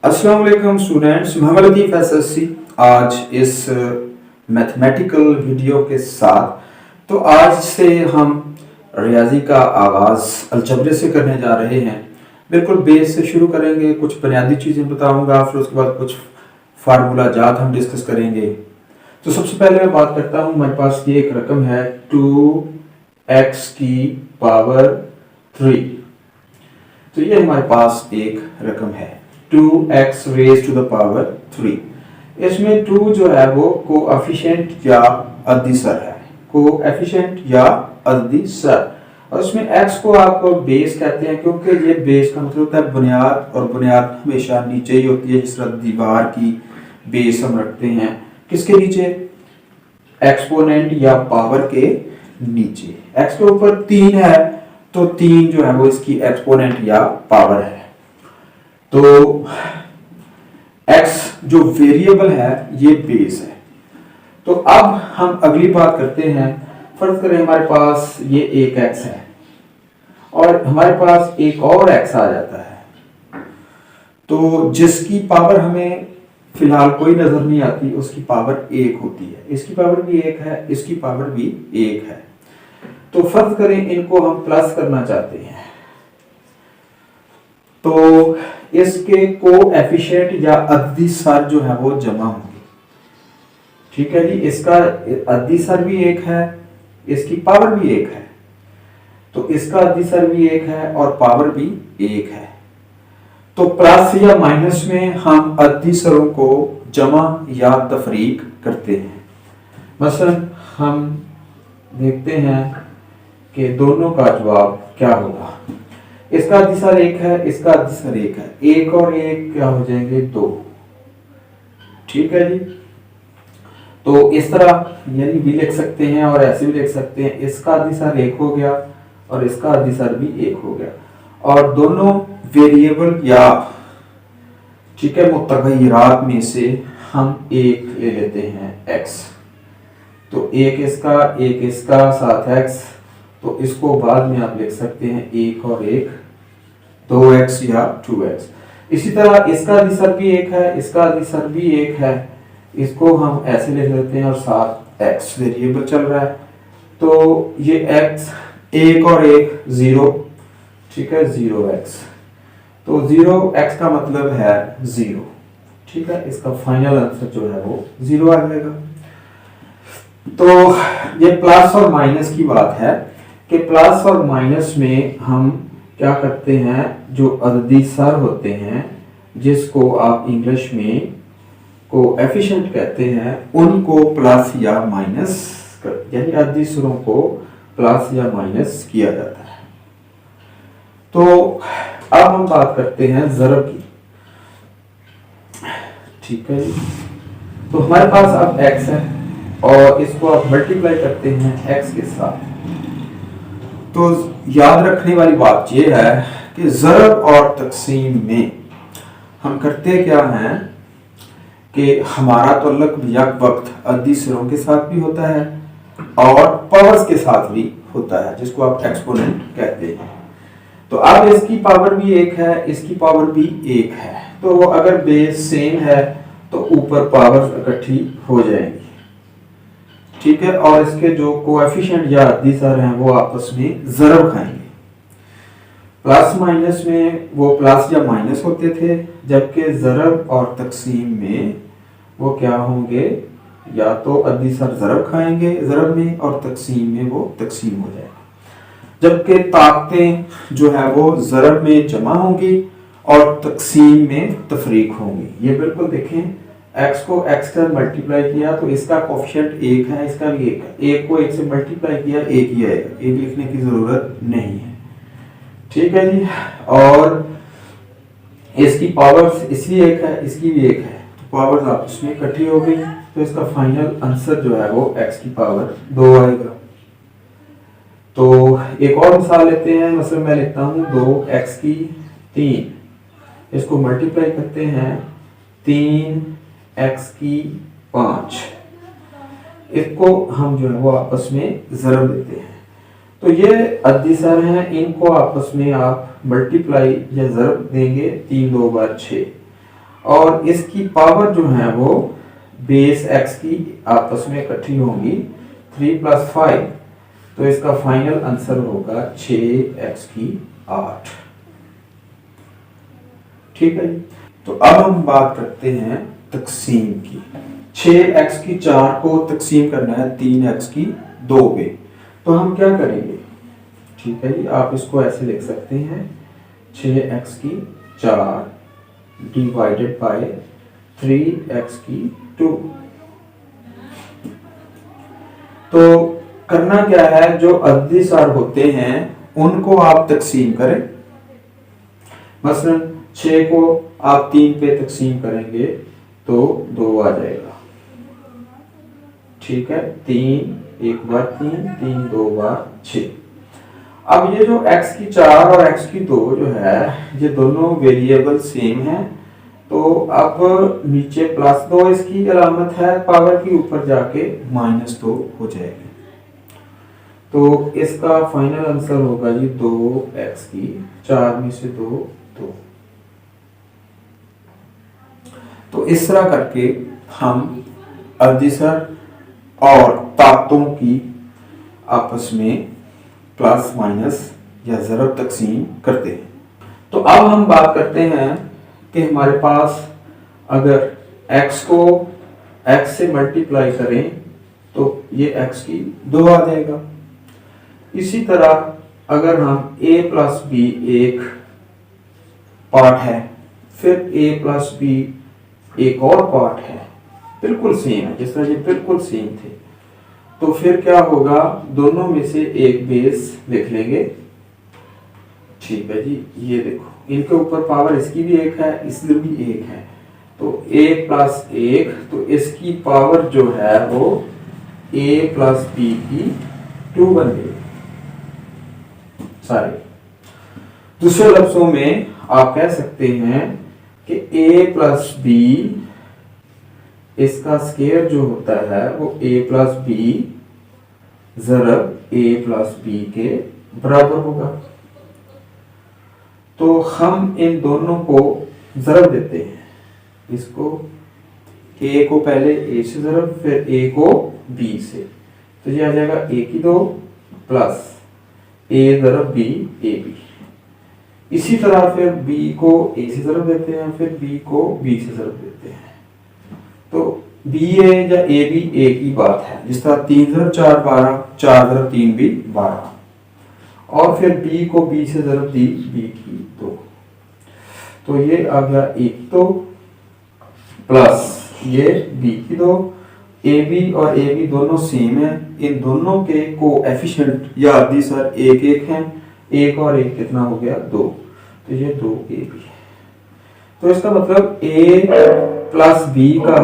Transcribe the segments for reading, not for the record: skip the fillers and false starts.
अस्सलाम वालेकुम स्टूडेंट्स, मोहम्मद लतीफ़ एसएससी आज इस मैथमेटिकल वीडियो के साथ। तो आज से हम रियाजी का आगाज़ अलजबरे से करने जा रहे हैं। बिल्कुल बेस से शुरू करेंगे, कुछ बुनियादी चीज़ें बताऊंगा, फिर उसके बाद कुछ फार्मूला जात हम डिस्कस करेंगे। तो सबसे पहले मैं बात करता हूँ, हमारे पास ये एक रकम है 2x की पावर 3। तो ये हमारे पास एक रकम है 2x raise to the power 3। इसमें 2 जो है वो कोएफिशिएंट या अदिसर है, कोएफिशिएंट या अदिसर। और उसमें x को आप बेस कहते हैं, क्योंकि ये बेस का मतलब होता है बुनियाद, और बुनियाद हमेशा नीचे ही होती है। जिस तरह दीवार की बेस हम रखते हैं किसके नीचे, एक्सपोनेंट या पावर के नीचे। x के ऊपर 3 है तो 3 जो है वो इसकी एक्सपोनेंट या पावर है। तो x जो वेरिएबल है ये बेस है। तो अब हम अगली बात करते हैं। फर्ज करें हमारे पास ये एक x है और हमारे पास एक और x आ जाता है, तो जिसकी पावर हमें फिलहाल कोई नजर नहीं आती, उसकी पावर 1 होती है। इसकी पावर भी 1 है, इसकी पावर भी 1 है। तो फर्ज करें इनको हम प्लस करना चाहते हैं, तो इसके कोएफिशिएंट या अदिसर जो है वो जमा होंगे। ठीक है जी, इसका अदिसर भी 1 है, इसकी पावर भी 1 है, तो इसका अदिसर भी 1 है और पावर भी 1 है। तो प्लस या माइनस में हम अदिसरों को जमा या तफरीक करते हैं। मसलन हम देखते हैं कि दोनों का जवाब क्या होगा। इसका अदिसर 1 है, इसका अदिसर 1 है, 1 और 1 क्या हो जाएंगे 2। ठीक है जी, तो इस तरह यानी भी लिख सकते हैं और ऐसे भी लिख सकते हैं। इसका अदिसर 1 हो गया और इसका अदिसर भी 1 हो गया, और दोनों वेरिएबल या ठीक है मुतगय्यरात में से हम एक ले लेते हैं x। तो एक इसका साथ x, तो इसको बाद में आप लिख सकते हैं 1 और 1 2x या 2x। इसी तरह इसका अदिसर भी 1 है, इसका अदिसर भी 1 है, इसको हम ऐसे लिख लेते हैं और साथ x वेरिएबल चल रहा है। तो ये x 1 और 1 0, ठीक है 0x। तो 0x का मतलब है 0। ठीक है, इसका फाइनल आंसर जो है वो 0 आ जाएगा। तो ये प्लस और माइनस की बात है कि प्लस और माइनस में हम क्या करते हैं, जो अदिसर होते हैं जिसको आप इंग्लिश में कोएफिशिएंट कहते हैं, उनको प्लस या माइनस यानी अदिसरों को प्लस या माइनस किया जाता है। तो अब हम बात करते हैं ज़रब की। ठीक है, तो हमारे पास अब x है और इसको आप मल्टीप्लाई करते हैं x के साथ। तो याद रखने वाली बात यह है कि ज़रब और तकसीम में हम करते क्या हैं कि हमारा तअल्लुक़ यक वक्त अदिसरों के साथ भी होता है और पावर्स के साथ भी होता है, जिसको आप एक्सपोनेंट कहते हैं। तो अब इसकी पावर भी 1 है, इसकी पावर भी 1 है, तो अगर बेस सेम है तो ऊपर पावर इकट्ठी हो जाएंगी। ठीक है, और इसके जो कोएफिशिएंट या अदिसर हैं वो आपस में ज़रब खाएंगे। प्लस माइनस में वो प्लस या माइनस होते थे, जबकि ज़रब और तकसीम में वो क्या होंगे, या तो अदिसर ज़रब खाएंगे ज़रब में और तकसीम में वो तकसीम हो जाएगा। जबकि ताकतें जो है वो ज़रब में जमा होंगी और तकसीम में तफरीक होंगी। ये बिल्कुल देखें, x को x से मल्टीप्लाई किया तो इसका कोएफिशिएंट 1 है, इसका भी 1 है। 1 को 1 से मल्टीप्लाई किया 1 ही आएगा, 1 लिखने की ज़रूरत नहीं है। ठीक है जी, और इसकी पावर्स इसलिए 1 है, इसकी भी 1 है, तो पावर्स आपस में इकट्ठी हो गई, तो इसका फाइनल आंसर जो है वो x की पावर 2 आएगा। तो एक और मिसाल लेते हैं। मतलब मैं लिखता हूँ 2x की 3, इसको मल्टीप्लाई करते हैं 3x की 5, इसको हम जो है वो आपस में ज़रब देते हैं। तो ये अदिसर हैं, इनको आपस में आप मल्टीप्लाई या ज़रब देंगे, 3 2 बार 6, और इसकी पावर जो है वो बेस x की आपस में इकट्ठी होंगी 3 + 5, तो इसका फाइनल आंसर होगा 6x की 8। ठीक है, तो अब हम बात करते हैं तकसीम की। 6x की 4 को तकसीम करना है 3x की 2 पे, तो हम क्या करेंगे? ठीक है जी, आप इसको ऐसे लिख सकते हैं 6x की 4 डिवाइडेड बाय 3x की 2। तो करना क्या है, जो अददी सार होते हैं उनको आप तकसीम करें। मसलन 6 को आप 3 पे तकसीम करेंगे तो 2 आ जाएगा। ठीक है, 3 1 बार 3, 3 2 बार 6। अब ये जो x की 4 और x की 2 जो है ये दोनों वेरिएबल सेम है, तो अब नीचे +2 इसकी अलामत है पावर की, ऊपर जाके -2 हो जाएगी। तो इसका फाइनल आंसर होगा जी 2x की 4 में से 2 2। तो इस तरह करके हम अदिसर और ताकतों की आपस में प्लस माइनस या ज़रब तकसीम करते हैं। तो अब हम बात करते हैं कि हमारे पास अगर x को x से मल्टीप्लाई करें तो ये x की 2 आ जाएगा। इसी तरह अगर हम a + b एक पार्ट है, फिर a + b एक और पार्ट है, बिल्कुल सेम है, जिस तरह ये बिल्कुल सेम थे, तो फिर क्या होगा, दोनों में से एक बेस लिख लेंगे। ठीक है जी, ये देखो इनके ऊपर पावर इसकी भी एक है, इसकी भी एक है, तो a + 1, तो इसकी पावर जो है वो a + b की 2 बन गई सारे। दूसरे लफ्जों में आप कह सकते हैं कि a + b इसका स्केयर जो होता है वो a + b ज़रब a + b के बराबर होगा। तो हम इन दोनों को ज़रब देते हैं, इसको a को पहले a से ज़रब, फिर a को b से, तो ये आ जाएगा a की 2 प्लस a ज़रब b ab। इसी तरह फिर b को a से ज़रब देते हैं, फिर b को b से ज़रब देते हैं, तो ba या ab एक ही बात है। जिस तरह 3 ज़रब 4 12, 4 ज़रब 3 भी 12, और फिर b को b से ज़रब दी b की 2, तो ये आ गया a की 2 प्लस ये b की 2। ab और ab दोनों सेम है, इन दोनों के कोएफिशिएंट या अदीसर 1 1 हैं, 1 और 1 कितना हो गया 2, तो ये 2ab है। तो इसका मतलब a + b का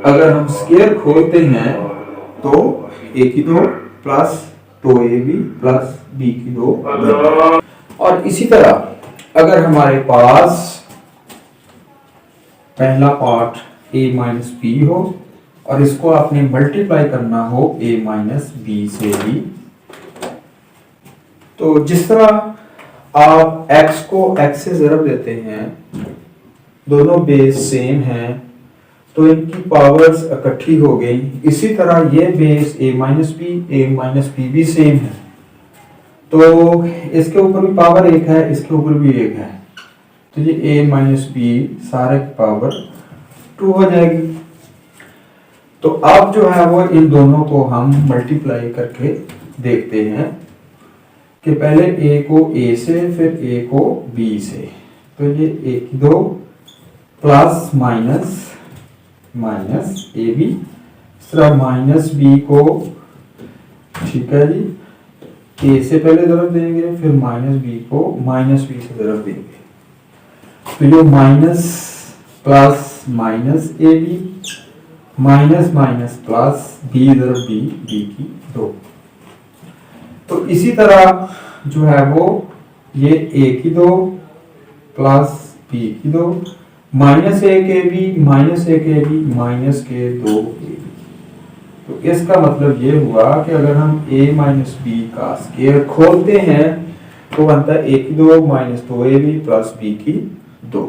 अगर हम स्केयर खोलते हैं तो a की 2 प्लस 2ab प्लस b की 2। और इसी तरह अगर हमारे पास पहला पार्ट a - b हो और इसको आपने मल्टीप्लाई करना हो a - b से भी, तो जिस तरह आप x को x से ज़रब देते हैं, दोनों बेस सेम हैं, तो इनकी पावर्स इकट्ठी हो गई। इसी तरह ये बेस a - b भी सेम है, तो इसके ऊपर भी पावर एक है, इसके ऊपर भी एक है, तो ये a - b सारे की पावर 2 हो जाएगी। तो अब जो है वो इन दोनों को हम मल्टीप्लाई करके देखते हैं कि पहले a को a से, फिर a को b से, तो ये a की 2 प्लस माइनस माइनस ab, इस तरह -b को, ठीक है जी, a से पहले ज़रब देंगे, फिर -b को -b से ज़रब देंगे, तो ये minus plus minus ab minus minus plus b ज़रब b, b की 2। तो इसी तरह जो है वो ये a की 2 प्लस b की 2 -1 ab -1 ab माइनस के 2 ab। तो इसका मतलब ये हुआ कि अगर हम a - b का स्केयर खोलते हैं तो बनता है a की 2 -2ab प्लस b की 2।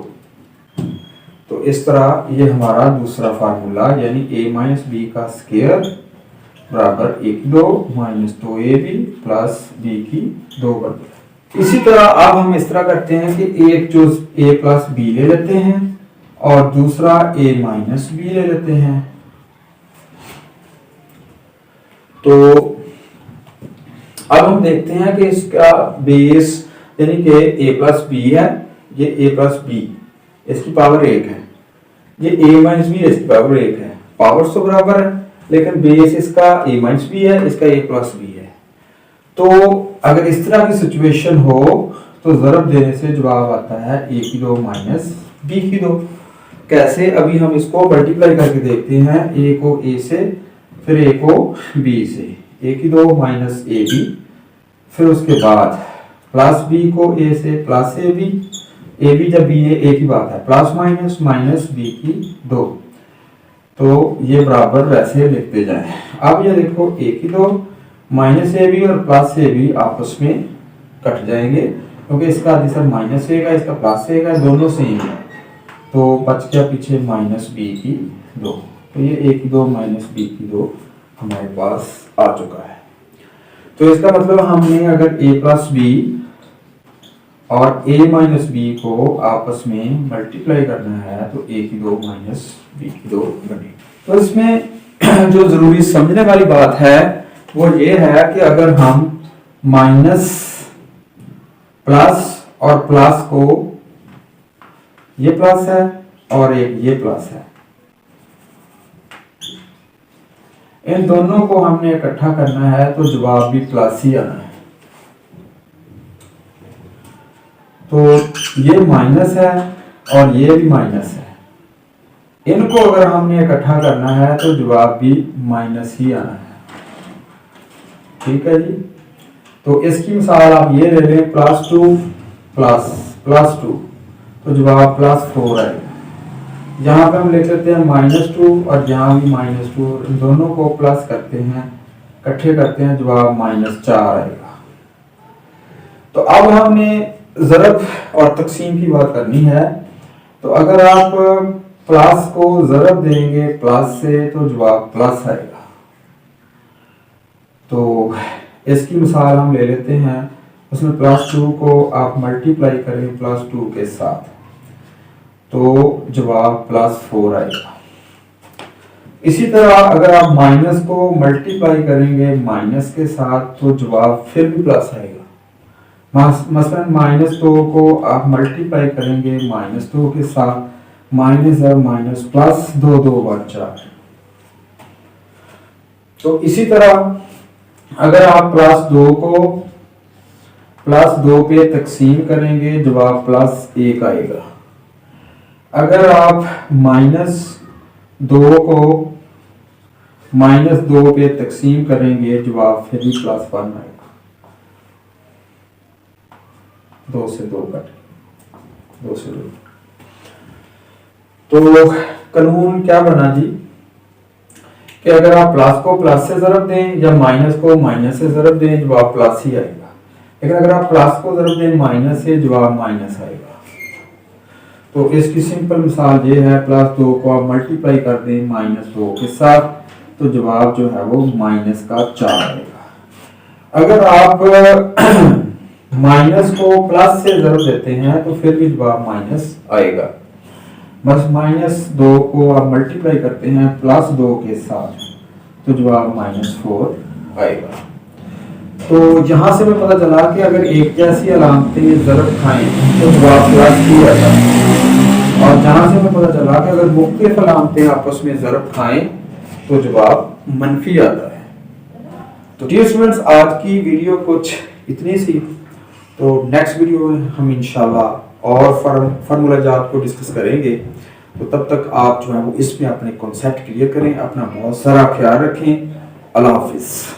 तो इस तरह ये हमारा दूसरा फार्मूला यानी a माइनस बी का स्क्वायर बराबर a की 2 माइनस 2ab प्लस b की 2 बन गया। इसी तरह अब हम इस तरह करते हैं कि एक जो a प्लस बी ले लेते हैं और दूसरा a माइनस बी ले लेते हैं। तो अब हम देखते हैं कि इसका बेस यानी कि a प्लस बी है, ये a प्लस बी इसकी पावर 1 है, ये a माइनस बी इसकी पावर 1 है। पावर तो बराबर है लेकिन बेस इसका a माइनस बी है, इसका a प्लस बी है। तो अगर इस तरह की सिचुएशन हो तो ज़रब देने से जवाब आता है a की 2 माइनस b की 2। कैसे, अभी हम इसको मल्टीप्लाई करके देखते हैं, a को a से फिर a को b से, a की 2 माइनस ab, फिर उसके बाद प्लस b को a से प्लस ab जब b है एक ही बात है, प्लस माइनस माइनस b की 2। तो ये बराबर वैसे लिखते जाएं। अब ये देखो a की 2 माइनस ab और प्लस ab आपस में कट जाएंगे क्योंकि इसका आंसर माइनस a का, इसका प्लस a का, दोनों सेम है। तो बच गया पीछे माइनस b की 2। तो ये a की 2 माइनस b की 2 हमारे पास आ चुका है। तो इसका मतलब हमने अगर a प्लस बी और a माइनस बी को आपस में मल्टीप्लाई करना है तो a की 2 माइनस b की 2 बने। तो इसमें जो जरूरी समझने वाली बात है वो ये है कि अगर हम माइनस प्लस और प्लस को, ये प्लस है और एक ये प्लस है, इन दोनों को हमने इकट्ठा करना है तो जवाब भी प्लस ही आना है। तो ये माइनस है और ये भी माइनस है, इनको अगर हमने इकट्ठा करना है तो जवाब भी माइनस ही आना है। ठीक है जी। तो इसकी मिसाल आप ये ले लें, प्लस 2 प्लस 2 तो जवाब प्लस 4 आएगा। यहाँ पे हम लिख लेते हैं माइनस 2 और यहाँ भी माइनस 2, इन दोनों को प्लस करते हैं, इकट्ठे करते हैं, जवाब माइनस 4 आएगा। तो अब हमने ज़रब और तकसीम की बात करनी है। तो अगर आप प्लस को ज़रब देंगे प्लस से तो जवाब प्लस आएगा। तो इसकी मिसाल हम ले लेते हैं, उसमें प्लस 2 को आप मल्टीप्लाई करें प्लस 2 के साथ तो जवाब प्लस 4 आएगा। इसी तरह अगर आप माइनस को मल्टीप्लाई करेंगे माइनस के साथ तो जवाब फिर भी प्लस आएगा। मसलन माइनस 2 को आप मल्टीप्लाई करेंगे माइनस 2 के साथ, माइनस और माइनस प्लस 2 2 बार 4। तो इसी तरह अगर आप प्लस 2 को प्लस 2 पे तकसीम करेंगे जवाब प्लस 1 आएगा। अगर आप माइनस 2 को माइनस 2 पे तकसीम करेंगे जवाब फिर भी प्लस 1 आएगा। 2 से 2 कट, 2 से 2। तो कानून क्या बना जी कि अगर आप प्लस को प्लस से ज़रब दें या माइनस को माइनस से ज़रब दें जवाब प्लस ही आएगा, लेकिन अगर आप प्लस को ज़रब दें माइनस से जवाब माइनस आएगा। तो इसकी सिंपल मिसाल ये है, प्लस 2 को आप मल्टीप्लाई कर दें माइनस 2 के साथ तो जवाब जो है वो माइनस का 4 आएगा। अगर आप माइनस को प्लस से ज़रब देते हैं तो फिर भी जवाब माइनस आएगा। बस माइनस 2 को आप मल्टीप्लाई करते हैं प्लस 2 के साथ तो जवाब माइनस 4 आएगा। तो यहाँ से हमें पता चला कि अगर एक जैसी अलामतें ज़रब खाएं तो जवाब प्लस ही आता है, और जहाँ से हमें पता चला कि अगर मुख्तलिफ अलामतें आपस में ज़रब खाएं तो जवाब मनफी आता है। तो डियर स्टूडेंट्स, आज की वीडियो कुछ इतनी सी। तो नेक्स्ट वीडियो में हम इंशाल्लाह और फार्मूला जात को डिस्कस करेंगे। तो तब तक आप जो है वो इसमें अपने कॉन्सेप्ट क्लियर करें। अपना बहुत सारा ख्याल रखें। अल्लाह हाफिज़।